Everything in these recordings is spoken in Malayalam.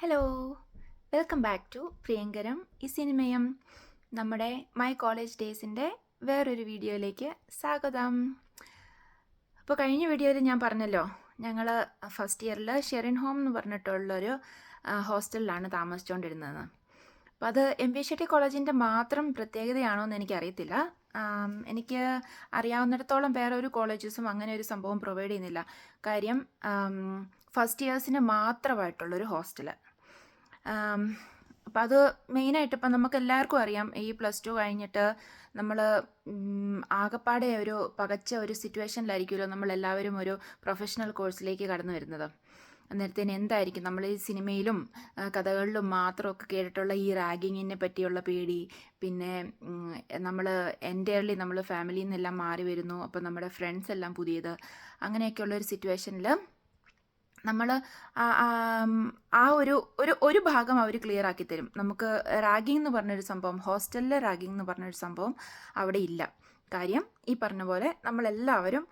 ഹലോ, വെൽക്കം ബാക്ക് ടു പ്രിയങ്കരം ഈ സിനിമയും. നമ്മുടെ മൈ കോളേജ് ഡേയ്സിൻ്റെ വേറൊരു വീഡിയോയിലേക്ക് സ്വാഗതം. അപ്പോൾ കഴിഞ്ഞ വീഡിയോയിൽ ഞാൻ പറഞ്ഞല്ലോ, ഞങ്ങൾ ഫസ്റ്റ് ഇയറിൽ ഷെറിൻ ഹോം എന്ന് പറഞ്ഞിട്ടുള്ളൊരു ഹോസ്റ്റലിലാണ് താമസിച്ചുകൊണ്ടിരുന്നത്. അപ്പോൾ അത് എം വി ഷെട്ടി കോളേജിൻ്റെ മാത്രം പ്രത്യേകതയാണോ എന്ന് എനിക്കറിയത്തില്ല. എനിക്ക് അറിയാവുന്നിടത്തോളം വേറെ ഒരു കോളേജസും അങ്ങനെ ഒരു സംഭവം പ്രൊവൈഡ് ചെയ്യുന്നില്ല. കാര്യം ഫസ്റ്റ് ഇയേഴ്സിന് മാത്രമായിട്ടുള്ളൊരു ഹോസ്റ്റൽ. അപ്പം അത് മെയിനായിട്ട് ഇപ്പം നമുക്ക് എല്ലാവർക്കും അറിയാം, ഈ +2 കഴിഞ്ഞിട്ട് നമ്മൾ ആകപ്പാടെ ഒരു പകച്ച ഒരു സിറ്റുവേഷനിലായിരിക്കുമല്ലോ നമ്മളെല്ലാവരും ഒരു പ്രൊഫഷണൽ കോഴ്സിലേക്ക് കടന്നു വരുന്നത്. അന്നേരത്തേന് എന്തായിരിക്കും നമ്മൾ ഈ സിനിമയിലും കഥകളിലും മാത്രമൊക്കെ കേട്ടിട്ടുള്ള ഈ റാഗിങ്ങിനെ പറ്റിയുള്ള പേടി, പിന്നെ നമ്മൾ എൻ്റയർലി നമ്മൾ ഫാമിലിയിൽ നിന്നെല്ലാം മാറി വരുന്നു, അപ്പോൾ നമ്മുടെ ഫ്രണ്ട്സ് എല്ലാം പുതിയത്, അങ്ങനെയൊക്കെയുള്ളൊരു സിറ്റുവേഷനിൽ നമ്മൾ ആ ഒരു ഭാഗം അവർ ക്ലിയർ ആക്കി തരും. നമുക്ക് റാഗിങ് എന്ന് പറഞ്ഞൊരു സംഭവം, ഹോസ്റ്റലിലെ റാഗിങ് എന്ന് പറഞ്ഞൊരു സംഭവം അവിടെ ഇല്ല. കാര്യം ഈ പറഞ്ഞ പോലെ നമ്മളെല്ലാവരും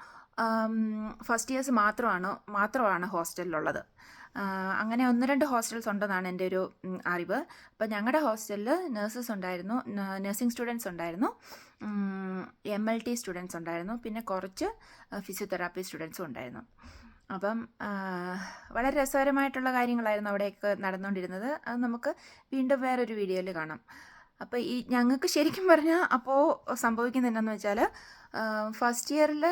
ഫസ്റ്റ് ഇയേഴ്സ് മാത്രമാണ് ഹോസ്റ്റലിലുള്ളത്. അങ്ങനെ 1-2 ഹോസ്റ്റൽസ് ഉണ്ടെന്നാണ് എൻ്റെ ഒരു അറിവ്. അപ്പം ഞങ്ങളുടെ ഹോസ്റ്റലിൽ നഴ്സസ് ഉണ്ടായിരുന്നു, നഴ്സിംഗ് സ്റ്റുഡൻസ് ഉണ്ടായിരുന്നു, MLT സ്റ്റുഡൻസ് ഉണ്ടായിരുന്നു, പിന്നെ കുറച്ച് ഫിസിയോതെറാപ്പി സ്റ്റുഡൻസും ഉണ്ടായിരുന്നു. അപ്പം വളരെ രസകരമായിട്ടുള്ള കാര്യങ്ങളായിരുന്നു അവിടെയൊക്കെ നടന്നുകൊണ്ടിരുന്നത്. അത് നമുക്ക് വീണ്ടും വേറൊരു വീഡിയോയിൽ കാണാം. അപ്പോൾ ഈ ഞങ്ങൾക്ക് ശരിക്കും പറഞ്ഞാൽ അപ്പോൾ സംഭവിക്കുന്നത് എന്താണെന്ന് വെച്ചാൽ, ഫസ്റ്റ് ഇയറിൽ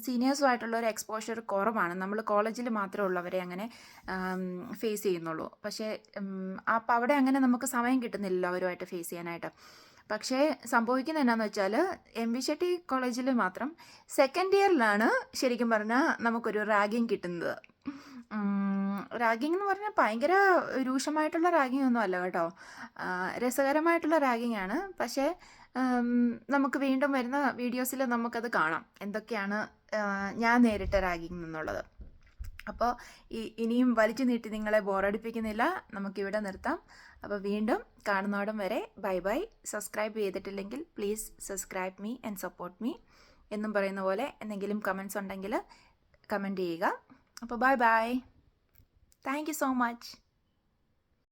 സീനിയേഴ്സുമായിട്ടുള്ള ഒരു എക്സ്പോഷർ കുറവാണ്. നമ്മൾ കോളേജിൽ മാത്രമേ ഉള്ളവരെ അങ്ങനെ ഫേസ് ചെയ്യുന്നുള്ളൂ. പക്ഷേ അപ്പം അവിടെ അങ്ങനെ നമുക്ക് സമയം കിട്ടുന്നില്ലല്ലോ അവരുമായിട്ട് ഫേസ് ചെയ്യാനായിട്ട്. പക്ഷേ സംഭവിക്കുന്നത് എന്നാന്ന് വെച്ചാൽ, എം വി ഷെട്ടി കോളേജിൽ മാത്രം സെക്കൻഡ് ഇയറിലാണ് ശരിക്കും പറഞ്ഞാൽ നമുക്കൊരു റാഗിങ് കിട്ടുന്നത്. റാഗിങ് എന്ന് പറഞ്ഞാൽ ഭയങ്കര രൂക്ഷമായിട്ടുള്ള റാഗിങ് ഒന്നും അല്ല കേട്ടോ, രസകരമായിട്ടുള്ള റാഗിങ് ആണ്. പക്ഷേ നമുക്ക് വീണ്ടും വരുന്ന വീഡിയോസിൽ നമുക്കത് കാണാം, എന്തൊക്കെയാണ് ഞാൻ നേരിട്ട റാഗിങ് എന്നുള്ളത്. അപ്പോൾ ഇനിയും വലിച്ചു നീട്ടി നിങ്ങളെ ബോറടിപ്പിക്കുന്നില്ല, നമുക്കിവിടെ നിർത്താം. അപ്പോൾ വീണ്ടും കാണുന്നോടം വരെ ബൈ ബൈ. സബ്സ്ക്രൈബ് ചെയ്തിട്ടില്ലെങ്കിൽ please subscribe me and support me എന്നും പറയുന്ന പോലെ. എന്തെങ്കിലും കമൻസ് ഉണ്ടെങ്കിൽ കമൻറ്റ് ചെയ്യുക. അപ്പോൾ bye bye. Thank you so much.